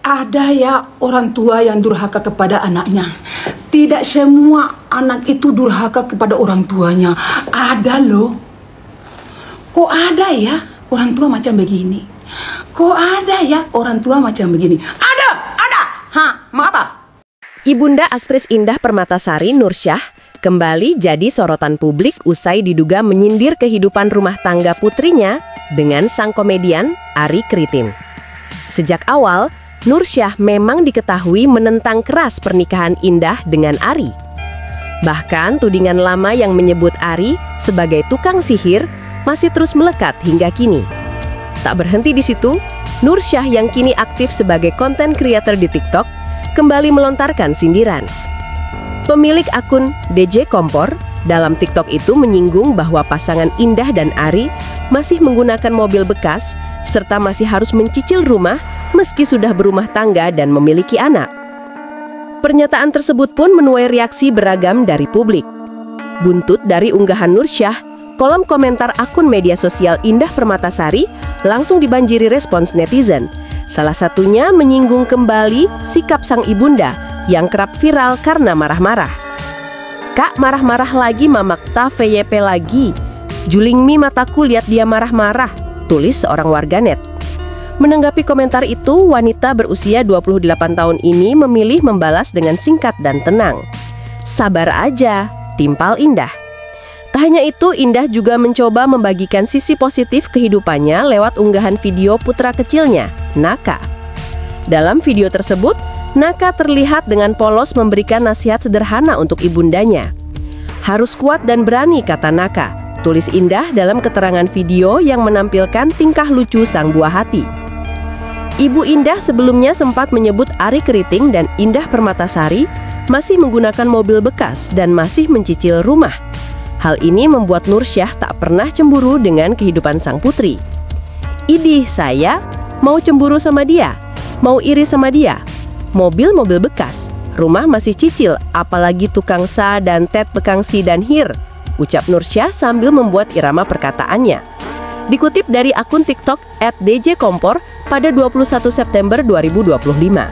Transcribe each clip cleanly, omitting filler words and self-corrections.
Ada ya orang tua yang durhaka kepada anaknya. Tidak semua anak itu durhaka kepada orang tuanya. Ada loh. Kok ada ya orang tua macam begini? Kok ada ya orang tua macam begini? Ada. Mau apa? Ibunda aktris Indah Permatasari, Nursyah, kembali jadi sorotan publik usai diduga menyindir kehidupan rumah tangga putrinya dengan sang komedian Arie Kriting. Sejak awal, Nursyah memang diketahui menentang keras pernikahan Indah dengan Arie. Bahkan tudingan lama yang menyebut Arie sebagai tukang sihir masih terus melekat hingga kini. Tak berhenti di situ, Nursyah yang kini aktif sebagai konten creator di TikTok kembali melontarkan sindiran. Pemilik akun DJ Kompor dalam TikTok itu menyinggung bahwa pasangan Indah dan Arie masih menggunakan mobil bekas serta masih harus mencicil rumah meski sudah berumah tangga dan memiliki anak. Pernyataan tersebut pun menuai reaksi beragam dari publik. Buntut dari unggahan Nursyah, kolom komentar akun media sosial Indah Permatasari langsung dibanjiri respons netizen. Salah satunya menyinggung kembali sikap sang ibunda yang kerap viral karena marah-marah. "Kak, marah-marah lagi mamak ta VYP lagi. Juling mi mataku lihat dia marah-marah," tulis seorang warganet. Menanggapi komentar itu, wanita berusia 28 tahun ini memilih membalas dengan singkat dan tenang. "Sabar aja, timpal Indah." Tak hanya itu, Indah juga mencoba membagikan sisi positif kehidupannya lewat unggahan video putra kecilnya, Naka. Dalam video tersebut, Naka terlihat dengan polos memberikan nasihat sederhana untuk ibundanya. "Harus kuat dan berani," kata Naka, tulis Indah dalam keterangan video yang menampilkan tingkah lucu sang buah hati. Ibu Indah sebelumnya sempat menyebut Arie Kriting dan Indah Permatasari masih menggunakan mobil bekas dan masih mencicil rumah. Hal ini membuat Nursyah tak pernah cemburu dengan kehidupan sang putri. "Idih, saya mau cemburu sama dia, mau iri sama dia. Mobil-mobil bekas, rumah masih cicil, apalagi tukang sa dan tet bekangsi dan hir," ucap Nursyah sambil membuat irama perkataannya. Dikutip dari akun TikTok @djkompor pada 21 September 2025.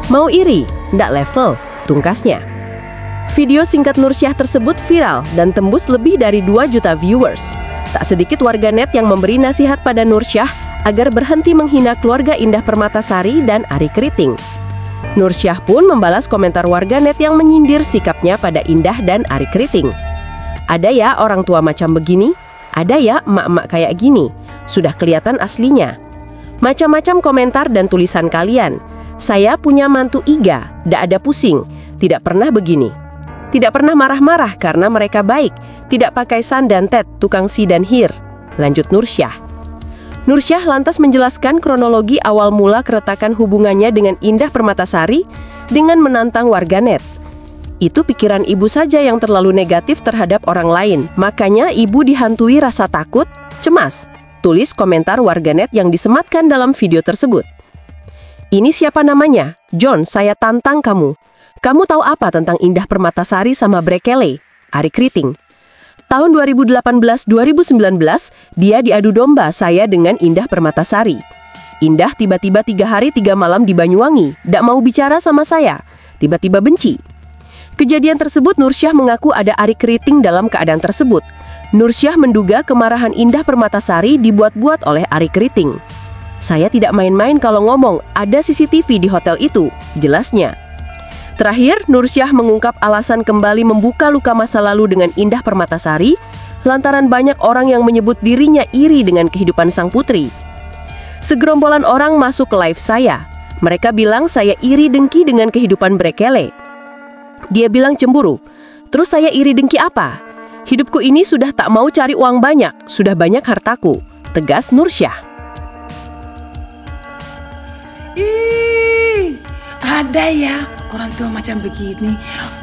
"Mau iri, ndak level," tungkasnya. Video singkat Nursyah tersebut viral dan tembus lebih dari 2 juta viewers. Tak sedikit warganet yang memberi nasihat pada Nursyah agar berhenti menghina keluarga Indah Permatasari dan Arie Kriting. Nursyah pun membalas komentar warganet yang menyindir sikapnya pada Indah dan Arie Kriting. "Ada ya orang tua macam begini? Ada ya emak-emak kayak gini? Sudah kelihatan aslinya." Macam-macam komentar dan tulisan kalian. "Saya punya mantu Iga, ndak ada pusing, tidak pernah begini. Tidak pernah marah-marah karena mereka baik, tidak pakai san dan tet, tukang si dan hir," lanjut Nursyah. Nursyah lantas menjelaskan kronologi awal mula keretakan hubungannya dengan Indah Permatasari dengan menantang warganet. "Itu pikiran ibu saja yang terlalu negatif terhadap orang lain, makanya ibu dihantui rasa takut, cemas," tulis komentar warganet yang disematkan dalam video tersebut. "Ini siapa namanya? John, saya tantang kamu. Kamu tahu apa tentang Indah Permatasari sama Brekele?" Arie Kriting. "Tahun 2018-2019, dia diadu domba saya dengan Indah Permatasari. Indah tiba-tiba 3 hari 3 malam di Banyuwangi, ndak mau bicara sama saya, tiba-tiba benci." Kejadian tersebut Nursyah mengaku ada Arie Kriting dalam keadaan tersebut. Nursyah menduga kemarahan Indah Permatasari dibuat-buat oleh Arie Kriting. "Saya tidak main-main kalau ngomong, ada CCTV di hotel itu," jelasnya. Terakhir, Nursyah mengungkap alasan kembali membuka luka masa lalu dengan Indah Permatasari lantaran banyak orang yang menyebut dirinya iri dengan kehidupan sang putri. "Segerombolan orang masuk ke live saya. Mereka bilang saya iri dengki dengan kehidupan Brekele. Dia bilang cemburu. Terus saya iri dengki apa? Hidupku ini sudah tak mau cari uang banyak, sudah banyak hartaku," tegas Nursyah. "Ih, ada ya orang tua macam begini.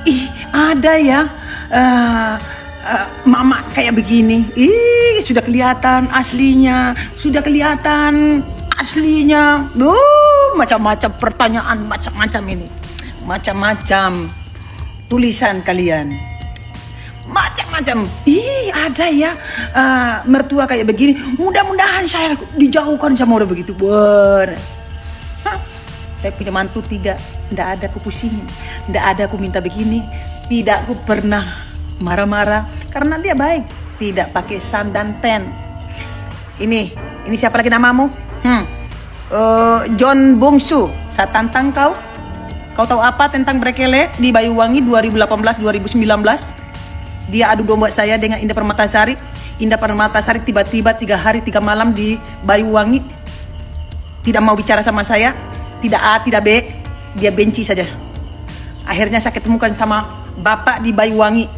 Ih, ada ya mama kayak begini. Ih, sudah kelihatan aslinya, sudah kelihatan aslinya." Macam-macam pertanyaan, macam-macam ini, macam-macam tulisan kalian, macam-macam. "Ih, ada ya mertua kayak begini. Mudah-mudahan saya dijauhkan sama orang begitu." Saya punya mantu 3, tidak ada aku pusingin, tidak ada aku minta begini, tidak aku pernah marah-marah karena dia baik, tidak pakai san dan ten. Ini siapa lagi namamu? John Bongsu. Saya tantang kau. Kau tahu apa tentang Brekele di Banyuwangi 2018-2019? Dia adu domba saya dengan Indah Permatasari. Indah Permatasari tiba-tiba 3 hari 3 malam di Banyuwangi, tidak mau bicara sama saya. Tidak A, tidak B, dia benci saja. Akhirnya saya ketemukan sama bapak di Banyuwangi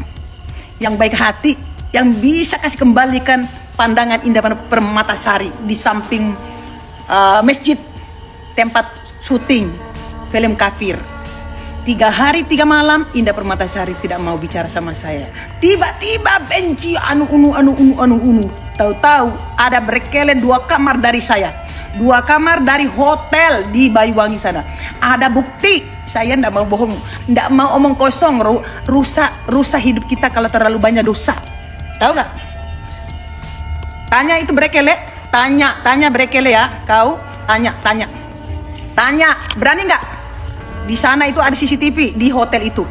yang baik hati, yang bisa kasih kembalikan pandangan Indah Permatasari di samping masjid tempat syuting film kafir. 3 hari 3 malam Indah Permatasari tidak mau bicara sama saya. Tiba-tiba benci anu unu. Tahu-tahu ada Brekele 2 kamar dari saya. 2 kamar dari hotel di Banyuwangi sana. Ada bukti. Saya ndak mau bohong, ndak mau omong kosong. Rusak hidup kita kalau terlalu banyak dosa. Tahu nggak? Tanya itu Brekele. Tanya Brekele ya. Kau tanya. Berani nggak? Di sana itu ada CCTV di hotel itu.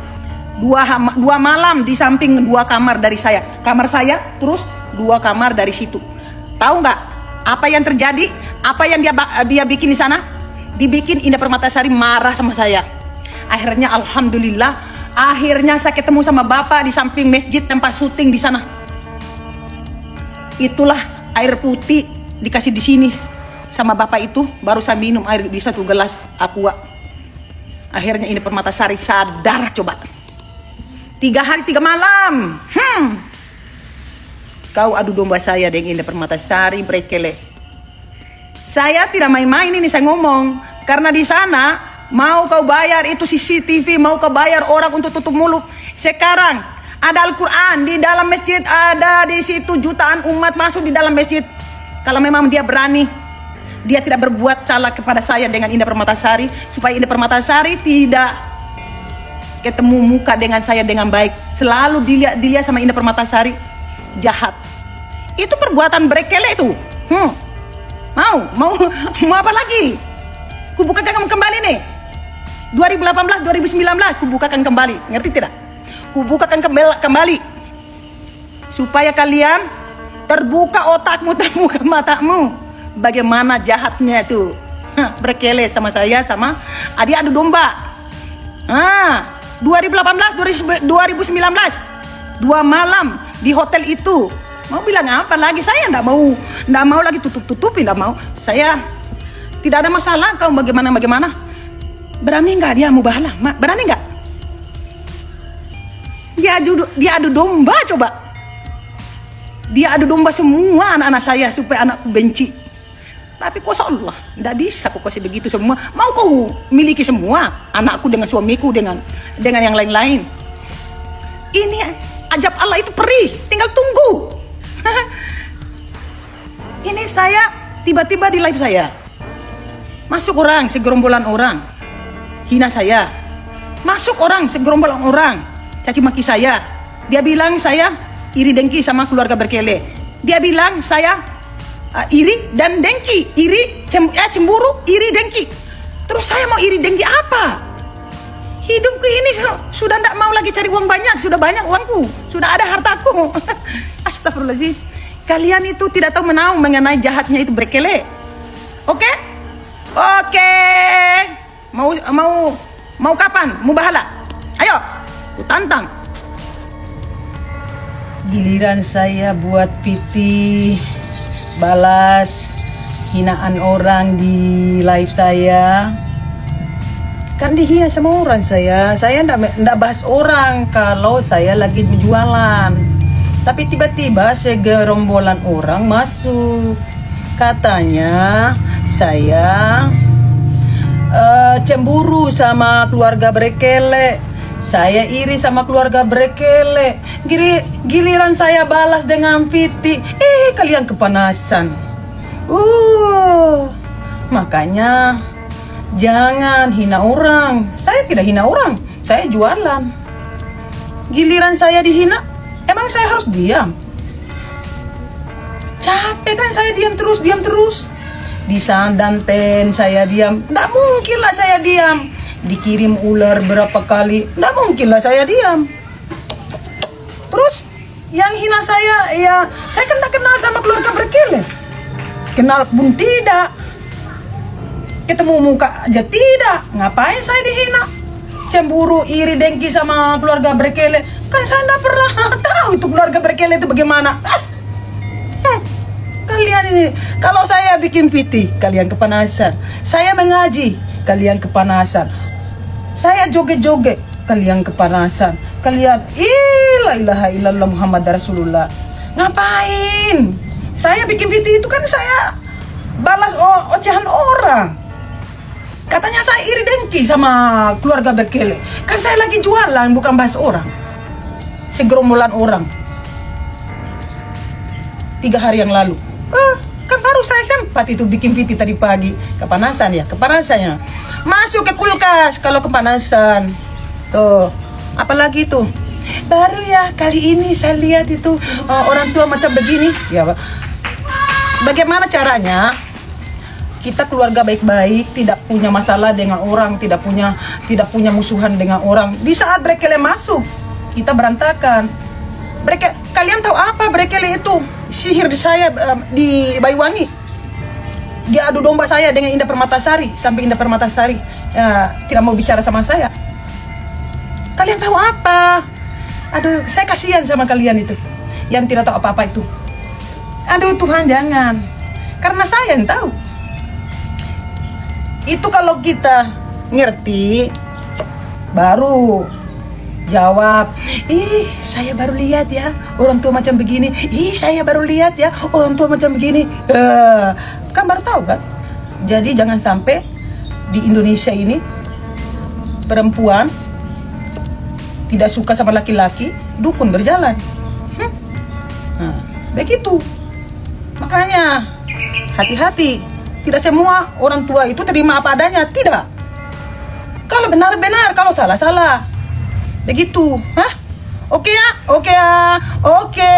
2 malam di samping 2 kamar dari saya. Kamar saya terus 2 kamar dari situ. Tahu nggak apa yang terjadi? Apa yang dia bikin di sana? Dibikin Indah Permatasari marah sama saya. Akhirnya alhamdulillah, akhirnya saya ketemu sama bapak di samping masjid tempat syuting di sana. Itulah air putih dikasih di sini sama bapak itu, baru saya minum air di 1 gelas aqua. Akhirnya Indah Permatasari sadar coba. 3 hari 3 malam. Kau adu domba saya dengan Indah Permatasari, Brekele. Saya tidak main-main ini saya ngomong. Karena di sana mau kau bayar itu CCTV, mau kau bayar orang untuk tutup mulut. Sekarang ada Al-Quran di dalam masjid, ada di situ jutaan umat masuk di dalam masjid. Kalau memang dia berani, dia tidak berbuat salah kepada saya dengan Indah Permatasari, supaya Indah Permatasari tidak ketemu muka dengan saya dengan baik. Selalu dilihat sama Indah Permatasari jahat. Itu perbuatan Brekele itu. Mau apa lagi? Kubukakan kembali nih. 2018, 2019 kubukakan kembali. Ngerti tidak? Kubukakan kembali. Supaya kalian terbuka otakmu, terbuka matamu. Bagaimana jahatnya itu Brekele sama saya, sama adik adu domba. 2018, 2019 2 malam di hotel itu. Mau bilang apa lagi? Saya ndak mau lagi tutup-tutupin, ndak mau. Saya tidak ada masalah. Kau bagaimana? Berani nggak dia mau bahala? Berani nggak? Dia adu domba coba. Dia adu domba semua anak-anak saya supaya anakku benci. Tapi kok Allah, ndak bisa kok kasih begitu semua. Mau kau miliki semua anakku dengan suamiku dengan yang lain-lain. Ini ajab Allah itu perih, tinggal tunggu. Ini saya tiba-tiba di live saya masuk orang, segerombolan orang hina saya. Masuk orang, segerombolan orang caci maki saya. Dia bilang saya iri dengki sama keluarga Brekele. Dia bilang saya iri dan dengki, cemburu, iri dengki. Terus saya mau iri dengki apa? Hidupku ini sudah tidak mau lagi cari uang banyak, sudah banyak uangku, sudah ada hartaku. Astagfirullahaladzim. Kalian itu tidak tahu menahu mengenai jahatnya itu Brekele. Oke? Mau kapan? Mau bahala? Ayo, ku tantang. Giliran saya buat Viti balas hinaan orang di live saya. Kan dihina sama orang saya ndak bahas orang kalau saya lagi berjualan. Tapi tiba-tiba segerombolan orang masuk. Katanya saya cemburu sama keluarga Brekele. Saya iri sama keluarga Brekele. Giliran saya balas dengan Viti. Kalian kepanasan. Makanya jangan hina orang. Saya tidak hina orang, saya jualan. Giliran saya dihina, emang saya harus diam? Capek kan saya diam terus. di Sandanten saya diam. Nggak mungkin lah saya diam. Dikirim ular berapa kali, nggak mungkin lah saya diam. Terus yang hina saya, ya saya kan nggak kenal sama keluarga Berkele. Kenal pun tidak. Ketemu muka aja tidak. Ngapain saya dihina? Cemburu, iri, dengki sama keluarga Berkele. Kan saya nggak pernah tahu itu keluarga Berkele itu bagaimana. Kalian ini, kalau saya bikin VT, kalian kepanasan. Saya mengaji, kalian kepanasan. Saya joget-joget, kalian kepanasan. Kalian, la ilaha illallah Muhammad Rasulullah. Ngapain? Saya bikin VT itu kan saya balas ocehan orang. Katanya saya iri dengki sama keluarga Berkele. Kan saya lagi jualan, bukan bahas orang. Segerombolan orang. 3 hari yang lalu. Kan baru saya sempat itu bikin VT tadi pagi. Kepanasan ya, kepanasannya. Masuk ke kulkas kalau kepanasan. Tuh, apalagi tuh. Baru ya kali ini saya lihat itu orang tua macam begini. Ya, Pak. Bagaimana caranya? Kita keluarga baik-baik, tidak punya masalah dengan orang, tidak punya musuhan dengan orang. Di saat Berkele masuk, kita berantakan. Kalian tahu apa Berkele itu? Sihir di saya di Banyuwangi. Dia adu domba saya dengan Indah Permatasari. Sampai Indah Permatasari tidak mau bicara sama saya. Kalian tahu apa? Aduh, saya kasihan sama kalian itu yang tidak tahu apa-apa itu. Aduh Tuhan, jangan. Karena saya yang tahu. Itu kalau kita ngerti, baru jawab, saya baru lihat ya orang tua macam begini. Saya baru lihat ya orang tua macam begini. Kan baru tahu kan. Jadi jangan sampai di Indonesia ini perempuan tidak suka sama laki-laki, dukun berjalan. Nah, begitu. Makanya hati-hati. Tidak semua orang tua itu terima apa adanya, tidak. Kalau benar-benar, kalau salah-salah. Begitu, hah? Oke ya, oke ya, oke.